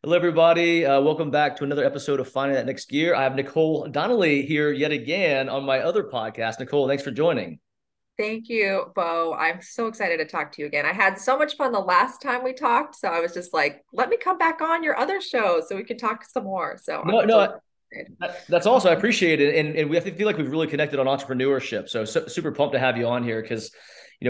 Hello, everybody. Welcome back to another episode of Finding That Next Gear. I have Nicole Donnelly here yet again on my other podcast. Nicole, thanks for joining. Thank you, Bo. I'm so excited to talk to you again. I had so much fun the last time we talked, so I was just like, let me come back on your other show so we can talk some more. So No, I'm no, so excited. that's awesome. I appreciate it, and we have to feel like we've really connected on entrepreneurship. So super pumped to have you on here because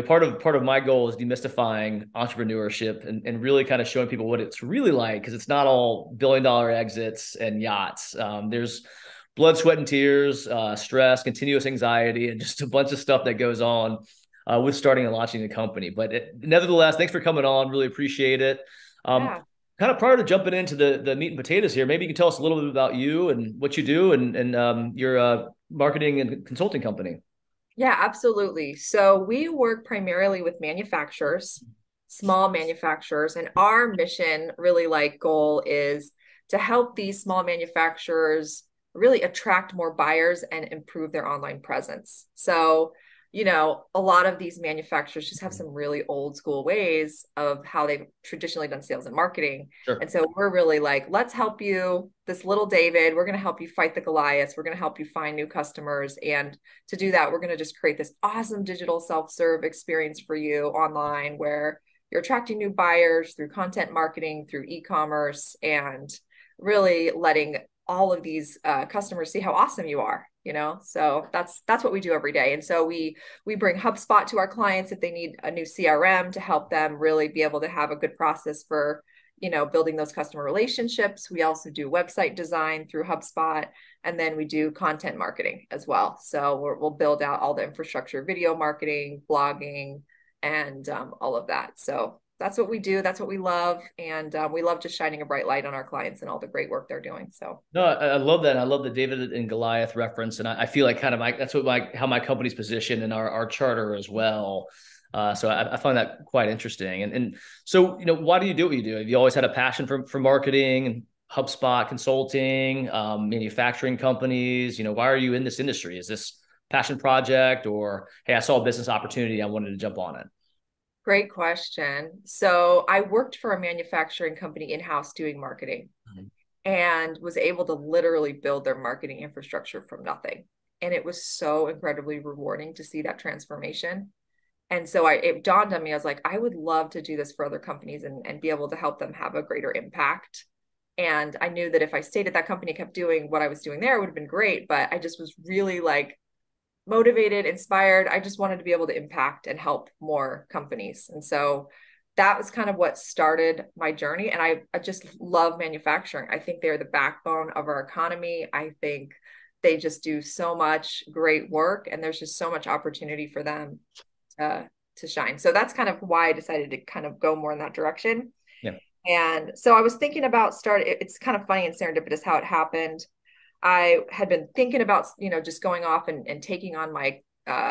part of my goal is demystifying entrepreneurship and really kind of showing people what it's really like, because it's not all billion-dollar exits and yachts. There's blood, sweat, and tears, stress, continuous anxiety, and just a bunch of stuff that goes on with starting and launching a company. But nevertheless, thanks for coming on. Really appreciate it. Um, Yeah. Kind of prior to jumping into the meat and potatoes here, maybe you can tell us a little bit about you and what you do and your marketing and consulting company. Yeah, absolutely. So we work primarily with manufacturers, small manufacturers, and our mission, really like goal, is to help these small manufacturers really attract more buyers and improve their online presence. So, a lot of these manufacturers just have some really old school ways of how they've traditionally done sales and marketing. Sure. And so we're really like, let's help you, this little David, we're going to help you fight the Goliaths. We're going to help you find new customers. And to do that, we're going to just create this awesome digital self-serve experience for you online where you're attracting new buyers through content marketing, through e-commerce, and really letting all of these customers see how awesome you are. So that's what we do every day. And so we bring HubSpot to our clients if they need a new CRM to help them really be able to have a good process for building those customer relationships. We also do website design through HubSpot, and then we do content marketing as well. So we'll build out all the infrastructure, video marketing, blogging, and all of that. So that's what we do. That's what we love. And we love just shining a bright light on our clients and all the great work they're doing. So No, I love that. I love the David and Goliath reference, and I feel like kind of that's what how my company's positioned in our charter as well. So I find that quite interesting. And so why do you do what you do? Have you always had a passion for marketing and HubSpot consulting, manufacturing companies? Why are you in this industry? Is this passion project, or hey, I saw a business opportunity, I wanted to jump on it? great question. So I worked for a manufacturing company in-house doing marketing and was able to literally build their marketing infrastructure from nothing. And it was so incredibly rewarding to see that transformation. And so it dawned on me, I was like, I would love to do this for other companies and be able to help them have a greater impact. And I knew that if I stayed at that company, kept doing what I was doing there, it would have been great. But I just was really like motivated, inspired. I just wanted to be able to impact and help more companies. And so that was kind of what started my journey. And I just love manufacturing. I think they're the backbone of our economy. I think they just do so much great work, and there's just so much opportunity for them to shine. So that's kind of why I decided to kind of go more in that direction. Yeah. And so I was thinking about it's kind of funny and serendipitous how it happened. I had been thinking about, just going off and taking on my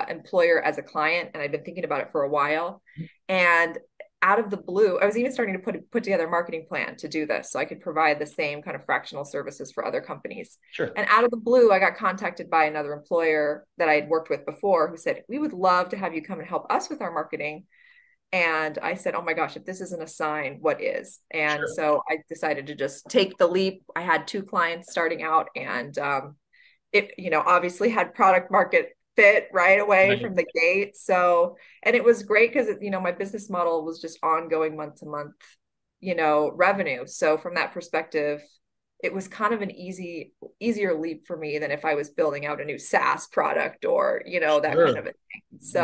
employer as a client. And I'd been thinking about it for a while. And out of the blue, I was even starting to put together a marketing plan to do this so I could provide the same kind of fractional services for other companies. Sure. And out of the blue, I got contacted by another employer that I had worked with before who said, we would love to have you come and help us with our marketing. And I said, oh my gosh, if this isn't a sign, what is? And Sure. so I decided to just take the leap. I had 2 clients starting out, and it, obviously had product market fit right away Right. from the gate. So, and it was great because, my business model was just ongoing month to month, revenue. So from that perspective, it was kind of an easier leap for me than if I was building out a new SaaS product or, that kind Sure. of a thing.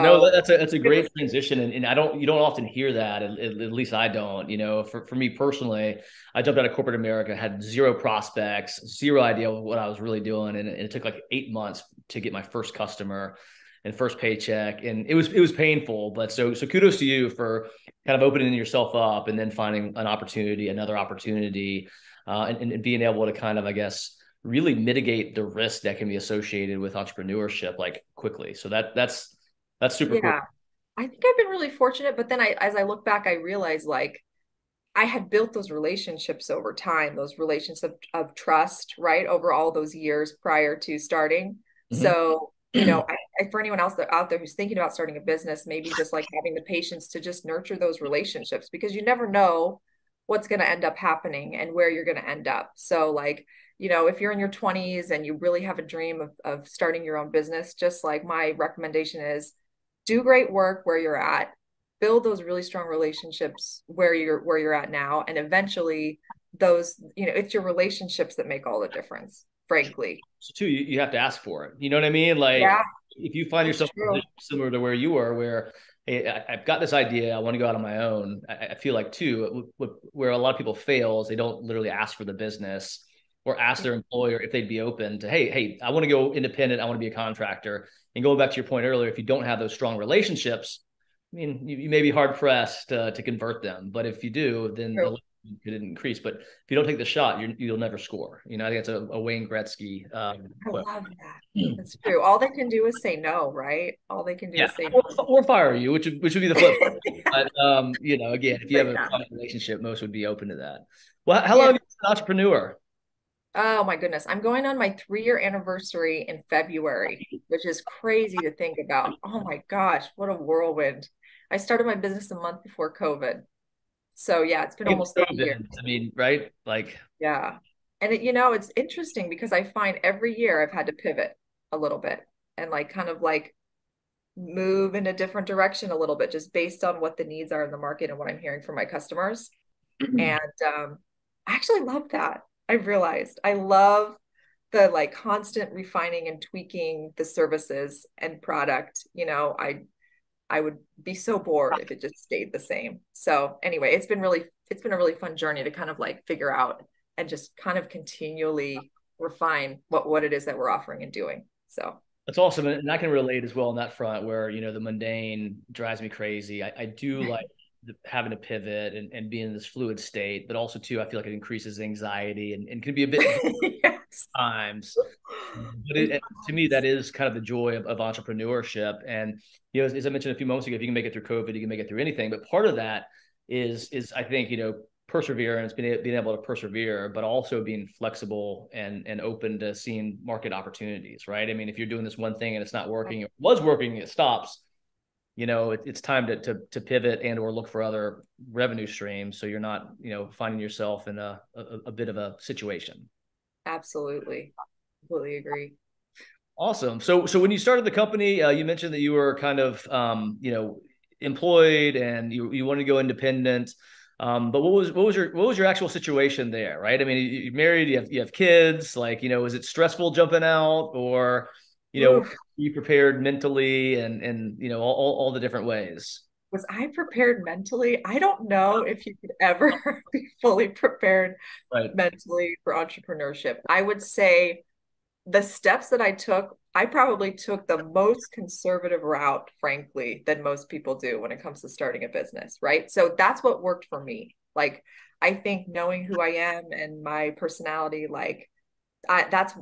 No, So that's a great transition, and you don't often hear that. At least I don't. For me personally, I jumped out of corporate America, had zero prospects, zero idea what I was really doing, and it took like 8 months to get my first customer and first paycheck, and it was painful. But so kudos to you for kind of opening yourself up and then finding an opportunity, another opportunity, and being able to kind of, I guess, really mitigate the risk that can be associated with entrepreneurship like quickly. So that's super cool. yeah, I think I've been really fortunate. But then as I look back, I realized like I had built those relationships over time, those relationships of trust, right? Over all those years prior to starting. Mhm. So for anyone else out there who's thinking about starting a business, maybe just like having the patience to just nurture those relationships, because you never know what's going to end up happening and where you're going to end up. So like, if you're in your 20s and you really have a dream of starting your own business, just like my recommendation is do great work where you're at, build those really strong relationships where you're at now. And eventually those, it's your relationships that make all the difference, frankly. So too, you have to ask for it. You know what I mean? Like Yeah, if you find yourself similar to where you were, where hey, I've got this idea, I want to go out on my own. I feel like too, where a lot of people fail is they don't literally ask for the business or ask their employer if they'd be open to, hey, I want to go independent. I want to be a contractor. And going back to your point earlier, if you don't have those strong relationships, I mean, you may be hard pressed to convert them, but if you do, then the could increase. But if you don't take the shot, you'll never score. I think it's a Wayne Gretzky. I love that. That's true. All they can do is say no, right? All they can do is say no. Or fire you, which would be the flip. But again, if you have a relationship, most would be open to that. Well, how long have you been an entrepreneur? Oh my goodness. I'm going on my 3-year anniversary in February, which is crazy to think about. Oh my gosh, what a whirlwind. I started my business a month before COVID. So yeah, it's been almost 3 years. I mean, right? Like, yeah. And it's interesting because I find every year I've had to pivot a little bit and like kind of like move in a different direction a little bit, just based on what the needs are in the market and what I'm hearing from my customers. And I actually love that. I've realized I love the like constant refining and tweaking the services and product. I would be so bored if it just stayed the same. So anyway, it's been a really fun journey to kind of like figure out and just kind of continually refine what it is that we're offering and doing. So that's awesome. And I can relate as well on that front where, the mundane drives me crazy. I do like having to pivot and be in this fluid state, but also too, I feel like it increases anxiety and can be a bit yes. times. But to me, that is kind of the joy of entrepreneurship. And, as I mentioned a few moments ago, if you can make it through COVID, you can make it through anything. But part of that is I think, perseverance, being able to persevere, but also being flexible and open to seeing market opportunities, right? I mean, if you're doing this one thing and it's not working, it was working, it stops, it's time to pivot and or look for other revenue streams. So you're not, finding yourself in a bit of a situation. Absolutely. Completely agree. Awesome. So when you started the company, you mentioned that you were kind of, employed and you wanted to go independent. But what was your actual situation there? Right. I mean, you're married, you have kids, like, is it stressful jumping out or, be prepared mentally and all the different ways? Was I prepared mentally? I don't know if you could ever be fully prepared mentally for entrepreneurship. I would say the steps that I took, I probably took the most conservative route, frankly, than most people do when it comes to starting a business, right? So that's what worked for me. Like, I think knowing who I am and my personality, like, that's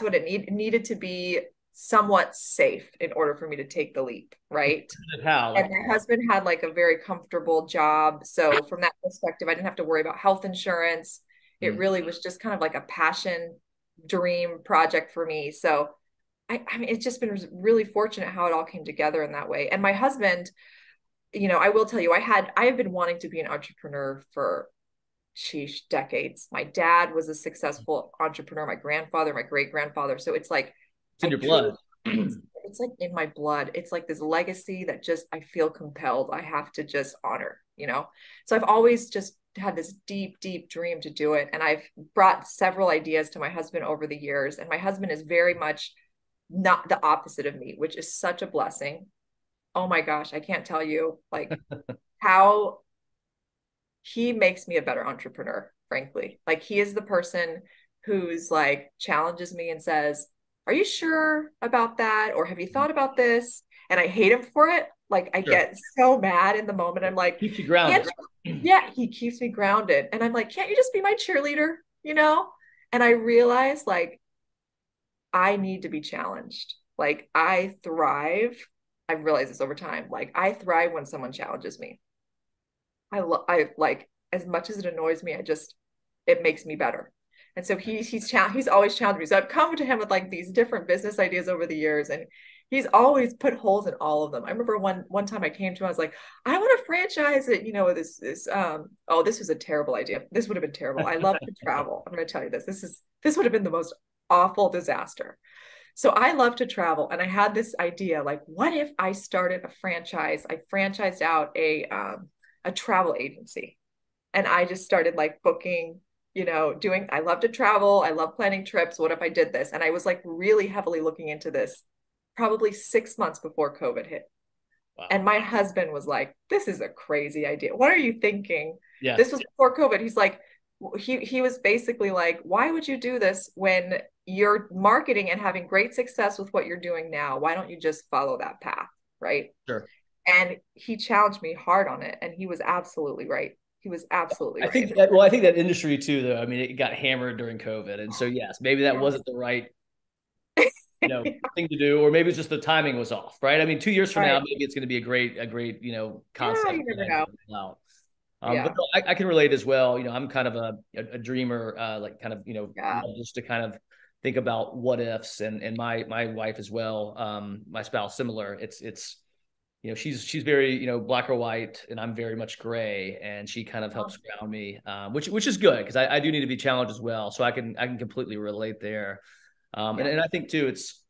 what it needed to be somewhat safe in order for me to take the leap, right? How? And my husband had like a very comfortable job. So from that perspective, I didn't have to worry about health insurance. It really was just kind of like a passion dream project for me. So I mean, it's just been really fortunate how it all came together in that way. And my husband, I will tell you, I have been wanting to be an entrepreneur for decades. My dad was a successful entrepreneur, my grandfather, my great-grandfather. So it's like it's in your blood. It's like in my blood. It's like this legacy that just I feel compelled. I have to just honor, So I've always just had this deep, deep dream to do it. And I've brought several ideas to my husband over the years. And my husband is very much not the opposite of me, which is such a blessing. Oh my gosh, I can't tell you like how he makes me a better entrepreneur, frankly. Like he is the person who's like challenges me and says, "Are you sure about that? Or have you thought about this?" And I hate him for it. Like I get so mad in the moment. I'm like, keeps you grounded. Yeah, he keeps me grounded. And I'm like, can't you just be my cheerleader? And I realize like I need to be challenged. Like I thrive. I've realized this over time. Like I thrive when someone challenges me. I like, as much as it annoys me, it makes me better. And so he's always challenged me. So I've come to him with like these different business ideas over the years, and he's always put holes in all of them. I remember one time I came to him, I was like, I want to franchise it, you know, this oh, this was a terrible idea. This would have been terrible. I love to travel. I'm going to tell you this. This would have been the most awful disaster. So I love to travel, and I had this idea, like, what if I started a franchise? I franchised out a travel agency, and I just started like booking, you know, I love to travel. I love planning trips. What if I did this? And I was like really heavily looking into this probably 6 months before COVID hit. Wow. And my husband was like, this is a crazy idea. What are you thinking? Yeah. This was before COVID. He's like, he was basically like, why would you do this when you're marketing and having great success with what you're doing now? Why don't you just follow that path? Right. Sure. And he challenged me hard on it. And he was absolutely right. He was absolutely right. I think that industry too, though, I mean, it got hammered during COVID. And so, yes, maybe that wasn't the right, you know, thing to do, or maybe it's just the timing was off, right? I mean, 2 years from now, maybe it's going to be a great, you know, concept. Yeah, you never know. But no, I can relate as well. You know, I'm kind of a dreamer, like kind of, you know, just to kind of think about what ifs, and my wife as well, my spouse, similar. It's, you know, she's very, you know, black or white, and I'm very much gray, and she kind of helps ground me, which is good, because I do need to be challenged as well. So I can completely relate there. And I think too, it's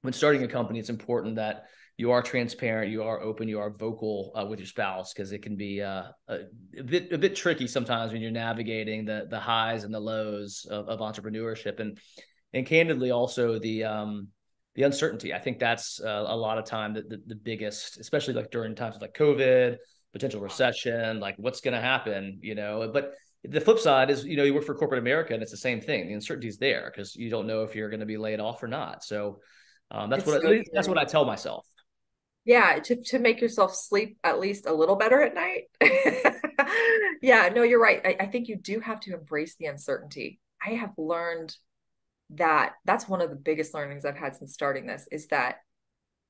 when starting a company, it's important that you are transparent, you are open, you are vocal with your spouse, because it can be a bit tricky sometimes when you're navigating the highs and the lows of entrepreneurship, and candidly also the uncertainty. I think that's a lot of time the biggest, especially like during times like COVID, potential recession, like what's going to happen, you know. But the flip side is, you know, you work for corporate America, and it's the same thing. The uncertainty is there because you don't know if you're going to be laid off or not. So that's what I tell myself. Yeah, to make yourself sleep at least a little better at night. Yeah, no, you're right. I think you do have to embrace the uncertainty. I have learned that's one of the biggest learnings I've had since starting this, is that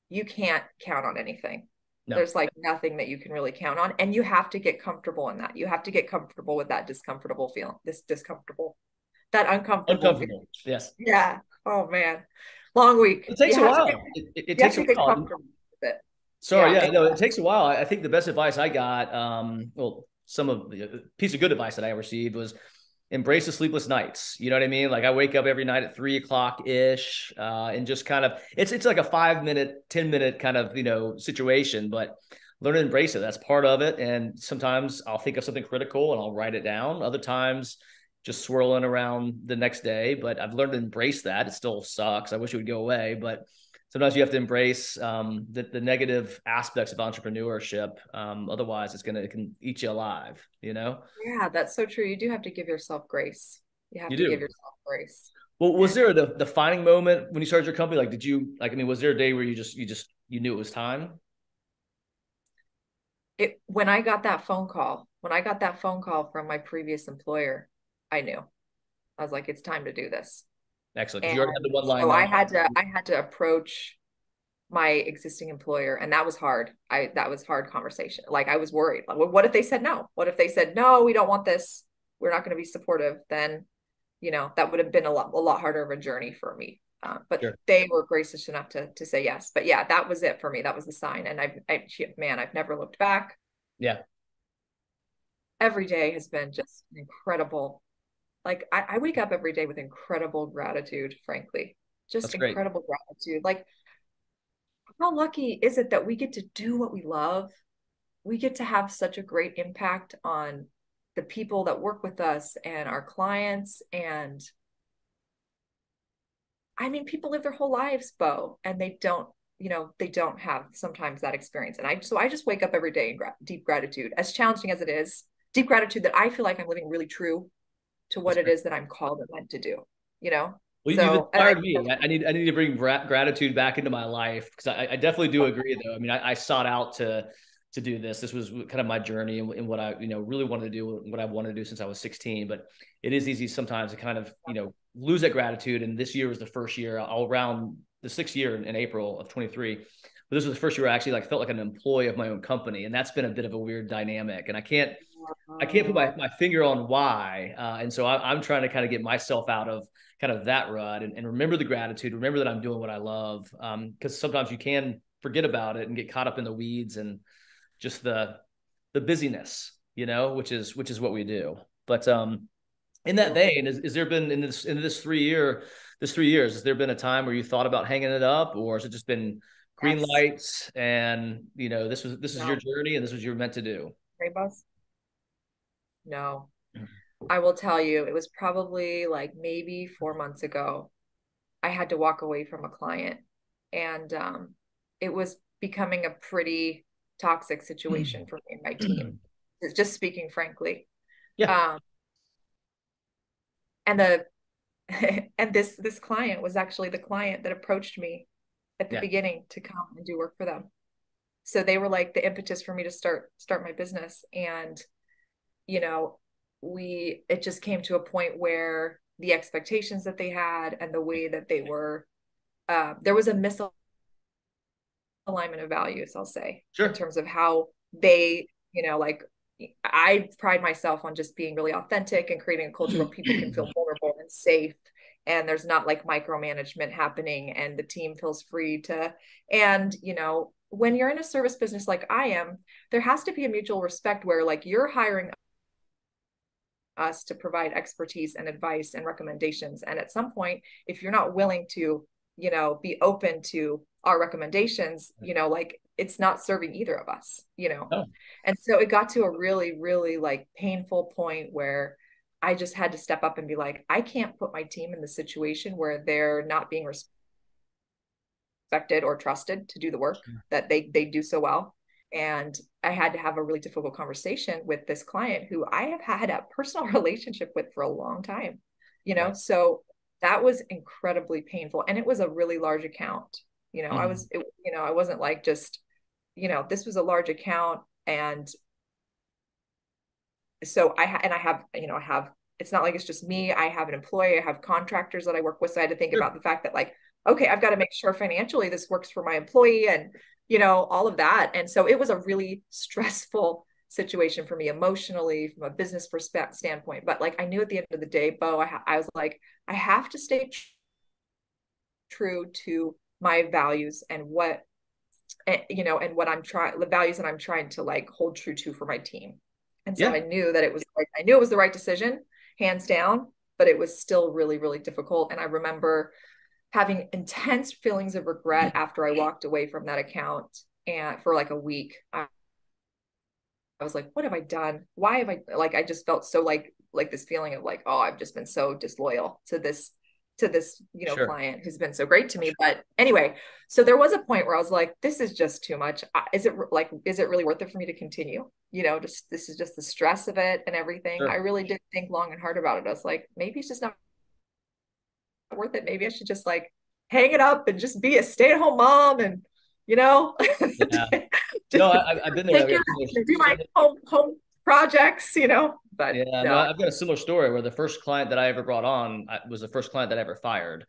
you can't count on anything. No. There's like nothing that you can really count on, and you have to get comfortable in that. You have to get comfortable with that uncomfortable. Uncomfortable. Yes. Yeah. Oh man, long week. It takes a while. It takes a while. Sorry, yeah, no, it takes a while. I think the best advice I got, some of the piece of good advice that I received was embrace the sleepless nights. You know what I mean? Like I wake up every night at 3:00 ish, and just kind of, it's like a 5-minute, 10-minute kind of, you know, situation, but learn to embrace it. That's part of it. And sometimes I'll think of something critical and I'll write it down. Other times just swirling around the next day, but I've learned to embrace that. It still sucks. I wish it would go away, but sometimes you have to embrace the negative aspects of entrepreneurship. Otherwise, it can eat you alive, you know? Yeah, that's so true. You do have to give yourself grace. You have to give yourself grace. Well, was there the defining moment when you started your company? Like, did you, like, I mean, was there a day where you knew it was time? When I got that phone call from my previous employer, I knew. I was like, it's time to do this. Excellent. You already had the one line. So I had to approach my existing employer, and that was hard. That was hard conversation. Like I was worried. Like, what if they said no? What if they said, no, we don't want this. We're not going to be supportive. Then, you know, that would have been a lot harder of a journey for me. But sure. They were gracious enough to say yes. But yeah, that was it for me. That was the sign. And I've never looked back. Yeah. Every day has been just incredible. Like I wake up every day with incredible gratitude, frankly, just incredible gratitude. Like how lucky is it that we get to do what we love? We get to have such a great impact on the people that work with us and our clients. And I mean, people live their whole lives, Bo, and they don't have sometimes that experience. And I just wake up every day in deep gratitude, as challenging as it is, deep gratitude that I feel like I'm living really true to what it is that I'm called and meant to do, you know? Well, you've inspired me. I need to bring gratitude back into my life, because I definitely do agree, though. I mean, I sought out to do this. This was kind of my journey and what I, really wanted to do, what I wanted to do since I was 16. But it is easy sometimes to kind of, lose that gratitude. And this year was the first year, all around the 6th year in April of 23. But this was the first year I actually felt like an employee of my own company. And that's been a bit of a weird dynamic. And I can't I can't put Oh, my finger on why. And so I'm trying to kind of get myself out of kind of that rut and remember the gratitude, remember that I'm doing what I love. Because sometimes you can forget about it and get caught up in the weeds and just the busyness, which is what we do. But in that vein, is there been in this 3 years, has there been a time where you thought about hanging it up, or has it just been green yes. lights and this is your No. journey and this is what you're meant to do? Rainbows? No. I will tell you, it was probably like maybe 4 months ago. I had to walk away from a client, and it was becoming a pretty toxic situation for me and my team. It's just speaking frankly. Yeah, Um, and the and this client was actually the client that approached me at the yeah, beginning to come and do work for them. So they were like the impetus for me to start my business. And you know, it just came to a point where the expectations that they had and the way that they were, there was a misalignment of values, I'll say, in sure, terms of how they, like I pride myself on just being really authentic and creating a culture where people can feel vulnerable and safe, and there's not like micromanagement happening, and the team feels free to. And when you're in a service business like I am, there has to be a mutual respect where like you're hiring us to provide expertise and advice and recommendations. And at some point, if you're not willing to, be open to our recommendations, like it's not serving either of us. oh, And so it got to a really, really like painful point where I just had to step up and be like, I can't put my team in the situation where they're not being respected or trusted to do the work that they do so well. And I had to have a really difficult conversation with this client who I have had a personal relationship with for a long time, right. so that was incredibly painful. And it was a really large account. I wasn't like just, this was a large account. And so I have, it's not like it's just me. I have an employee, I have contractors that I work with. So I had to think Sure. about the fact that like, okay, I've got to make sure financially this works for my employee and, all of that. And so it was a really stressful situation for me emotionally from a business perspective standpoint. But like, I knew at the end of the day, Bo, I was like, I have to stay true to my values and what, and what the values that I'm trying to like hold true to for my team. And so Yeah, I knew that I knew it was the right decision, hands down, but it was still really, really difficult. And I remember having intense feelings of regret after I walked away from that account, and for like a week. I was like, what have I done? Why have I, like, I just felt so like this feeling of like, oh, I've just been so disloyal to this sure. client who's been so great to me. But anyway, so there was a point where I was like, this is just too much. Is it really worth it for me to continue? Just this is just the stress of it and everything. I Sure. really did think long and hard about it. I was like, maybe it's just not worth it. Maybe I should just like hang it up and just be a stay-at-home mom and you know Yeah. No, take I've been there. I've care got and do my home projects. But yeah, no, no. I've got a similar story where the first client that I ever brought on was the first client that I ever fired.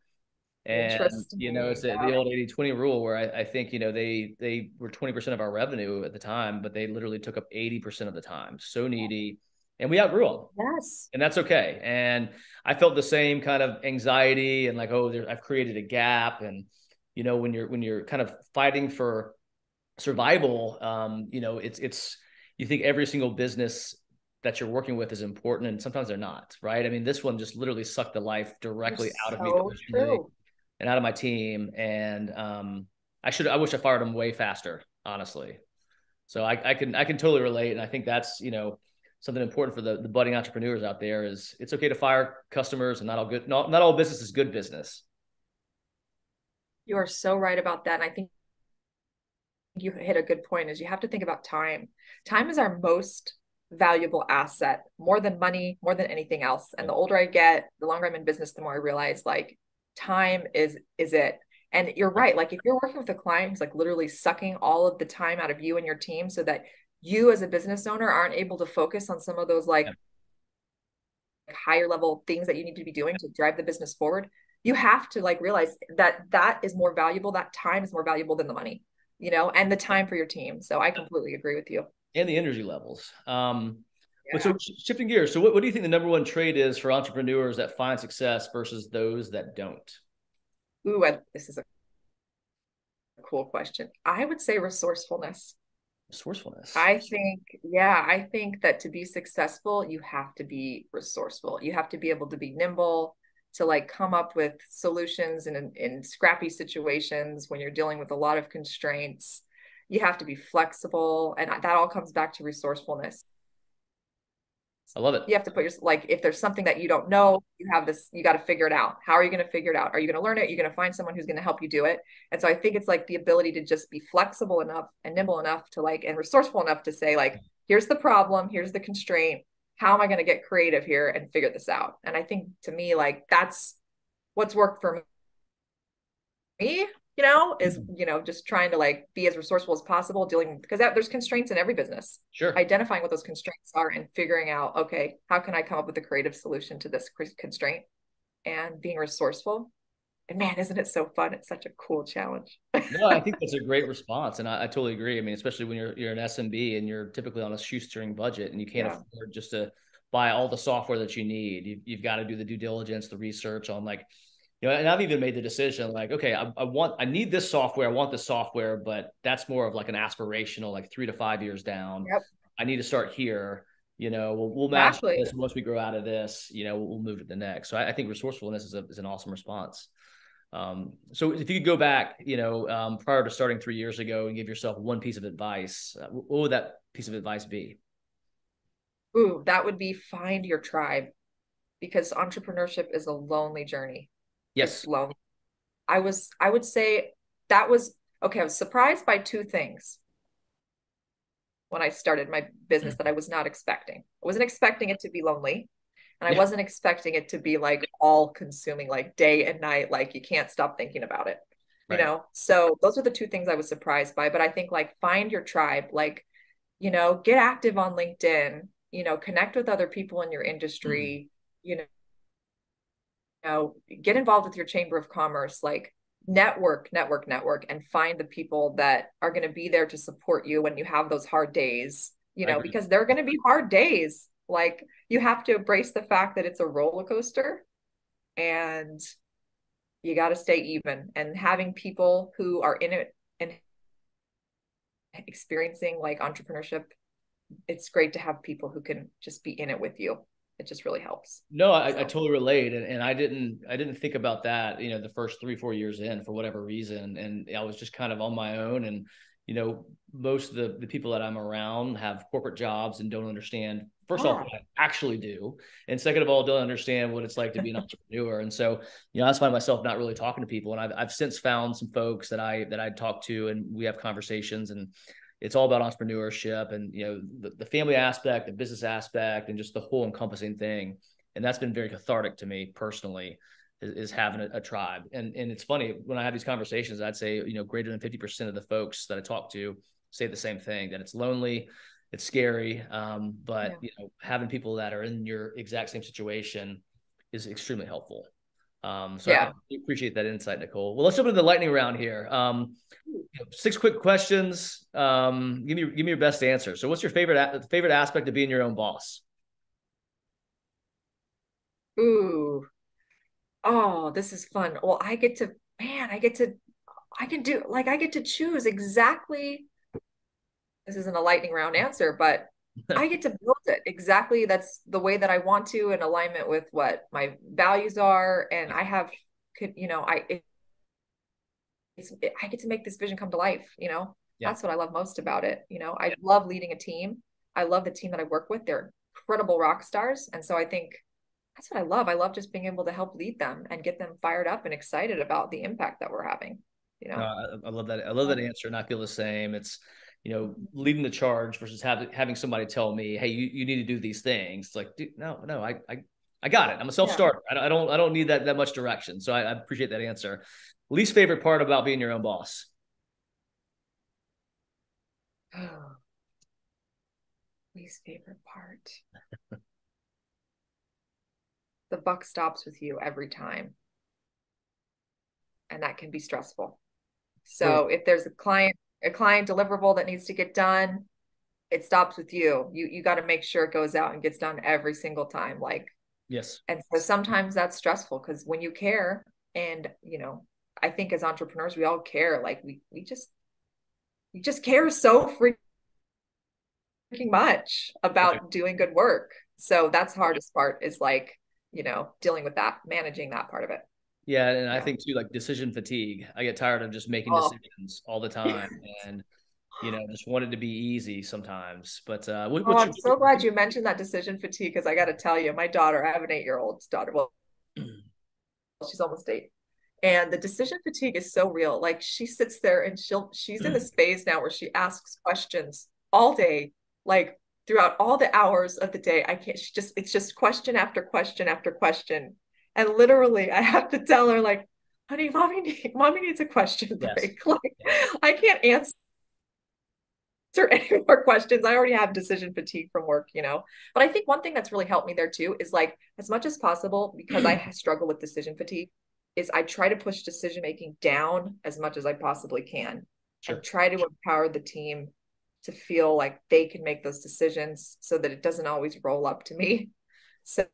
And, it's Interesting. the Yeah. old 80/20 rule where I think, they were 20% of our revenue at the time, but they literally took up 80% of the time. So needy. And we outgrew them. Yes. And that's okay. And I felt the same kind of anxiety and like, oh, I've created a gap. And, when you're kind of fighting for survival, it's you think every single business that you're working with is important, and sometimes they're not, right? I mean, this one just literally sucked the life You're directly out of me so personally true. and out of my team. And I wish I fired them way faster, honestly. So I can totally relate. And I think that's, something important for the budding entrepreneurs out there is it's okay to fire customers, and not all business is good business. You are so right about that. And I think you hit a good point is you have to think about time. Time is our most valuable asset, more than money, more than anything else. And the older I get, the longer I'm in business, the more I realize like time is it. And you're right. Like if you're working with a client who's like literally sucking all of the time out of you and your team so that you as a business owner aren't able to focus on some of those like Yeah. higher level things that you need to be doing to drive the business forward, you have to like realize that that is more valuable. That time is more valuable than the money, and the time for your team. So I completely agree with you. And the energy levels. But Yeah. so shifting gears, so what do you think the number one trait is for entrepreneurs that find success versus those that don't? Ooh, this is a cool question. I would say resourcefulness. Resourcefulness. I think that to be successful, you have to be resourceful. You have to be able to be nimble, to like come up with solutions in scrappy situations when you're dealing with a lot of constraints. You have to be flexible, and that all comes back to resourcefulness. I love it. You have to put your, like, if there's something that you don't know, you have this, you got to figure it out. How are you going to figure it out? Are you going to learn it? You're going to find someone who's going to help you do it. And so I think it's like the ability to just be flexible enough and nimble enough to like, and resourceful enough to say like, here's the problem, here's the constraint. How am I going to get creative here and figure this out? And I think to me, like, that's what's worked for me, is, just trying to like be as resourceful as possible, dealing, because there's constraints in every business. Sure. Identifying what those constraints are and figuring out, okay, how can I come up with a creative solution to this constraint, and being resourceful. And man, isn't it so fun? It's such a cool challenge. No, I think that's a great response, and I totally agree. I mean, especially when you're an SMB and you're typically on a shoestring budget, and you can't afford just to buy all the software that you need. You've got to do the due diligence, the research on like, and I've even made the decision like, okay, I need this software, I want this software, but that's more of like an aspirational, like 3 to 5 years down. Yep. I need to start here. We'll match Exactly. this. Once we grow out of this, we'll move to the next. So I think resourcefulness is an awesome response. So if you could go back, prior to starting 3 years ago and give yourself one piece of advice, what would that piece of advice be? Ooh, that would be find your tribe, because entrepreneurship is a lonely journey. Yes. It's lonely. I would say that was okay. I was surprised by two things when I started my business that I was not expecting. I wasn't expecting it to be lonely. And I wasn't expecting it to be like all consuming, like day and night, like you can't stop thinking about it, Right. So those are the two things I was surprised by. But I think like find your tribe, like, get active on LinkedIn, connect with other people in your industry, get involved with your chamber of commerce, like network, and find the people that are going to be there to support you when you have those hard days, because they're going to be hard days. Like, you have to embrace the fact that it's a roller coaster, and you got to stay even. And having people who are in it and experiencing like entrepreneurship, it's great to have people who can just be in it with you. It just really helps. No, I totally relate. And I didn't think about that, the first 3-4 years in, for whatever reason. And I was just kind of on my own. And, most of the people that I'm around have corporate jobs and don't understand, first of all, what I actually do. And second of all, don't understand what it's like to be an entrepreneur. And so, I just find myself not really talking to people. And I've since found some folks that I talk to, and we have conversations, and it's all about entrepreneurship and, the family aspect, the business aspect, and just the whole encompassing thing. And that's been very cathartic to me personally, is having a tribe. And it's funny, when I have these conversations, I'd say, greater than 50% of the folks that I talk to say the same thing, that it's lonely, it's scary. But having people that are in your exact same situation is extremely helpful. So I appreciate that insight, Nicole. Well, let's jump into the lightning round here. 6 quick questions. Give me your best answer. So what's your favorite aspect of being your own boss? Ooh. Oh, this is fun. Well, I get to choose exactly. This isn't a lightning round answer, but I get to build it exactly. That's the way that I want to, in alignment with what my values are. And I have, I get to make this vision come to life. That's what I love most about it. I love leading a team. I love the team that I work with. They're incredible rock stars. And so I think that's what I love. I love just being able to help lead them and get them fired up and excited about the impact that we're having. I love that. I love that answer, and I feel the same. It's, leading the charge versus having somebody tell me, hey, you need to do these things. It's like, dude, no, I got it. I'm a self-starter. I don't need that much direction. So I appreciate that answer. Least favorite part about being your own boss? Oh, least favorite part. The buck stops with you every time. And that can be stressful. So if there's a client deliverable that needs to get done, it stops with you. You got to make sure it goes out and gets done every single time. Like, Yes. and so sometimes that's stressful because when you care, and I think as entrepreneurs, we all care. Like we just care so freaking much Right. about doing good work. So that's the hardest part is like, dealing with that, managing that part of it. Yeah, and I Yeah. think too, like decision fatigue. I get tired of just making Oh, decisions all the time, and just want it to be easy sometimes. But oh, what's your I'm so glad you mentioned that decision fatigue because I got to tell you, my daughter, I have an 8-year-old daughter. Well, she's almost 8. And the decision fatigue is so real. Like she sits there and she's in this phase now where she asks questions all day, like throughout all the hours of the day. I can't, it's just question after question after question. And literally I have to tell her like, honey, mommy needs a question yes, break. Like yes, I can't answer any more questions. I already have decision fatigue from work. But I think one thing that's really helped me there too is like as much as possible, because I struggle with decision fatigue, is I try to push decision making down as much as I possibly can and sure. try to empower the team to feel like they can make those decisions so that it doesn't always roll up to me. So,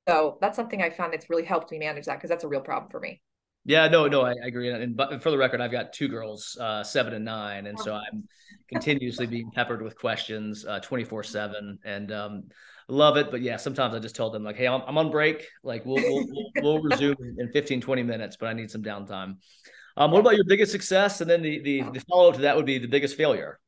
so that's something I found that's really helped me manage that because that's a real problem for me. Yeah, no, I agree. And but for the record, I've got two girls, 7 and 9, and so I'm continuously being peppered with questions, 24/7, and love it. But yeah, sometimes I just tell them like, hey, I'm on break. Like we'll resume in 15, 20 minutes, but I need some downtime. What Yeah. about your biggest success? And then the follow up to that would be the biggest failure.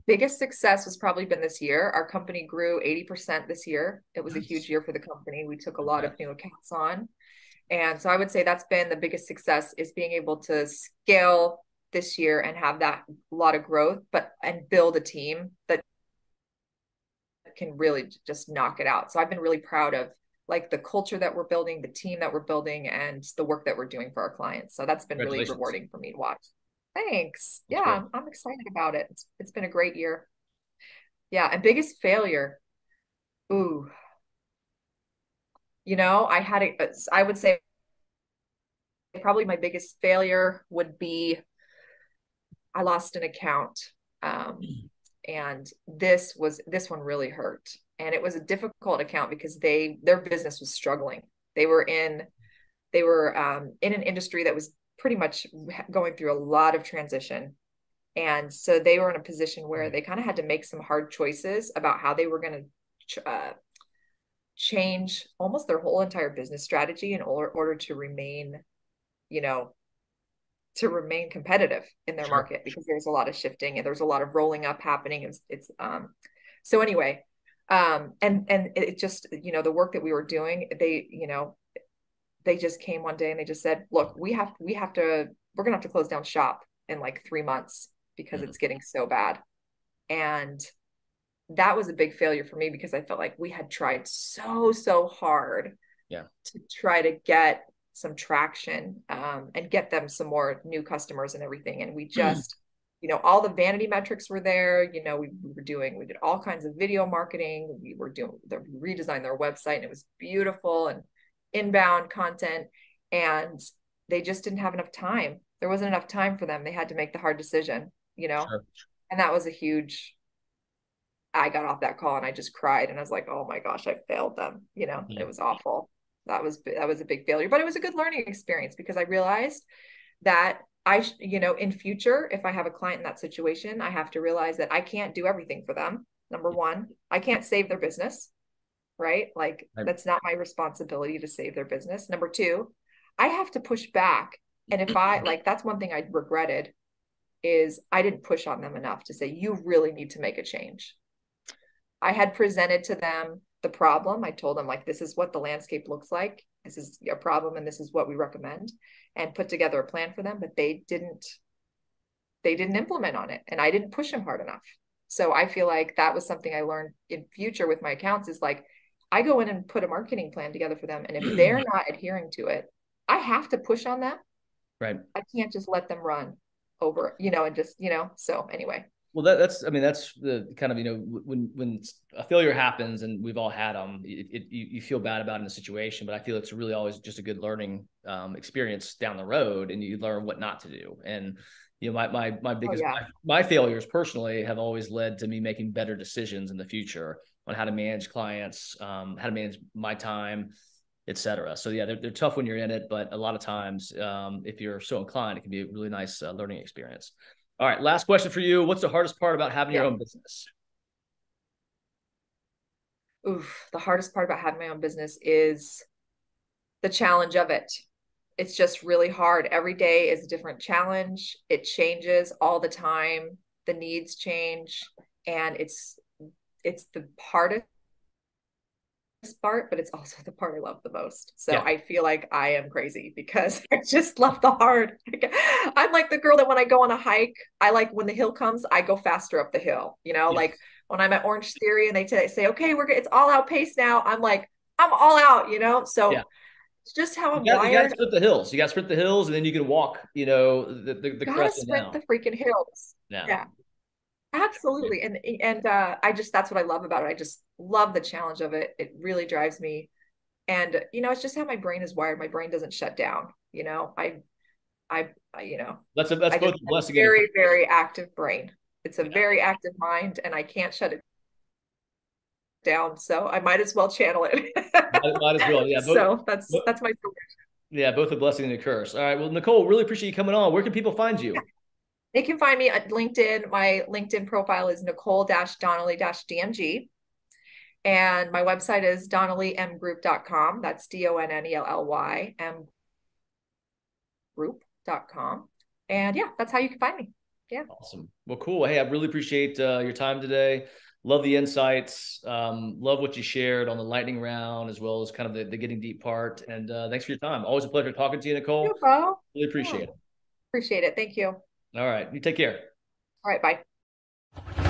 Biggest success has probably been this year. Our company grew 80% this year. It was a huge Nice. year for the company. We took a lot of Congrats. new accounts on. And so I would say that's been the biggest success is being able to scale this year and have that lot of growth, and build a team that can really just knock it out. So I've been really proud of like the culture that we're building, the team that we're building, and the work that we're doing for our clients. So that's been really Congratulations. rewarding for me to watch. Thanks. That's Yeah, great. I'm excited about it. It's been a great year. Yeah, and biggest failure. Ooh, I would say probably my biggest failure would be I lost an account. Um, and this one really hurt. And it was a difficult account because their business was struggling. They were in an industry that was pretty much going through a lot of transition. And so they were in a position where they kind of had to make some hard choices about how they were going to change almost their whole entire business strategy in order to remain, you know, competitive in their Sure. market because there's a lot of shifting and there's a lot of rolling up happening. So anyway, and it just, the work that we were doing, they just came one day and they just said, look, we're going to have to close down shop in like 3 months because Mhm. it's getting so bad. And that was a big failure for me because I felt like we had tried so hard Yeah. to try to get some traction, and get them some more new customers and everything. And we just, all the vanity metrics were there. We did all kinds of video marketing. We redesigned their website and it was beautiful and inbound content. And they just didn't have enough time. There wasn't enough time for them. They had to make the hard decision. Sure. And that was I got off that call and I just cried and I was like, oh my gosh, I failed them. It Mhm. was awful. That was a big failure, but it was a good learning experience because I realized that in future, if I have a client in that situation, I have to realize that I can't do everything for them. Number one, I can't save their business, right? Like I, that's not my responsibility to save their business. Number two, I have to push back. And if that's one thing I regretted is I didn't push on them enough to say, you really need to make a change. I had presented to them the problem. I told them like, this is what the landscape looks like. This is a problem and this is what we recommend, and put together a plan for them, but they didn't implement on it and I didn't push them hard enough. So I feel like that was something I learned in future with my accounts is like, I go in and put a marketing plan together for them. And if they're not adhering to it, I have to push on them. right. I can't just let them run over, and so anyway. Well, that's I mean, that's the kind of, when a failure happens, and we've all had them, you feel bad about it in a situation, but I feel it's really always just a good learning experience down the road, and you learn what not to do. And My Oh biggest, yeah. my failures personally have always led to me making better decisions in the future on how to manage clients, how to manage my time, etc. So yeah, they're tough when you're in it, but a lot of times, if you're so inclined, it can be a really nice learning experience. All right, last question for you. What's the hardest part about having your Yeah. own business? Oof, the hardest part about having my own business is the challenge of it. It's just really hard. Every day is a different challenge. It changes all the time. The needs change, and it's the hardest part, but it's also the part I love the most. So Yeah. I feel like I am crazy because I just love the hard. I'm like the girl that when I go on a hike, I like when the hill comes, I go faster up the hill. Like Yes. when I'm at Orange Theory and they say, okay, it's all out pace now. I'm like, I'm all out. Yeah. So it's just how I'm You got to wired. sprint the hills. You got to sprint the hills, and then you can walk, the Gotta crescent sprint down. the freaking hills. Yeah. Yeah. Absolutely. And I just that's what I love about it. I just love the challenge of it. It really drives me. And it's just how my brain is wired. My brain doesn't shut down. That's I both just a have a blessing and a curse. very, very active brain. It's a Yeah. very active mind and I can't shut it down. So I might as well channel it. Might as well. Yeah. So that's my story. Yeah, both a blessing and a curse. All right. Well, Nicole, really appreciate you coming on. Where can people find Yeah. you? They can find me at LinkedIn. My LinkedIn profile is Nicole-Donnelly-DMG. And my website is donnellymgroup.com. That's DONNELLY mgroup.com. And yeah, that's how you can find me. Yeah. Awesome. Well, cool. Hey, I really appreciate your time today. Love the insights. Love what you shared on the lightning round, as well as kind of the getting deep part. And thanks for your time. Always a pleasure talking to you, You, Nicole. Bo. Really Yeah. appreciate it. Appreciate it. Thank you. All right. You take care. All right. Bye.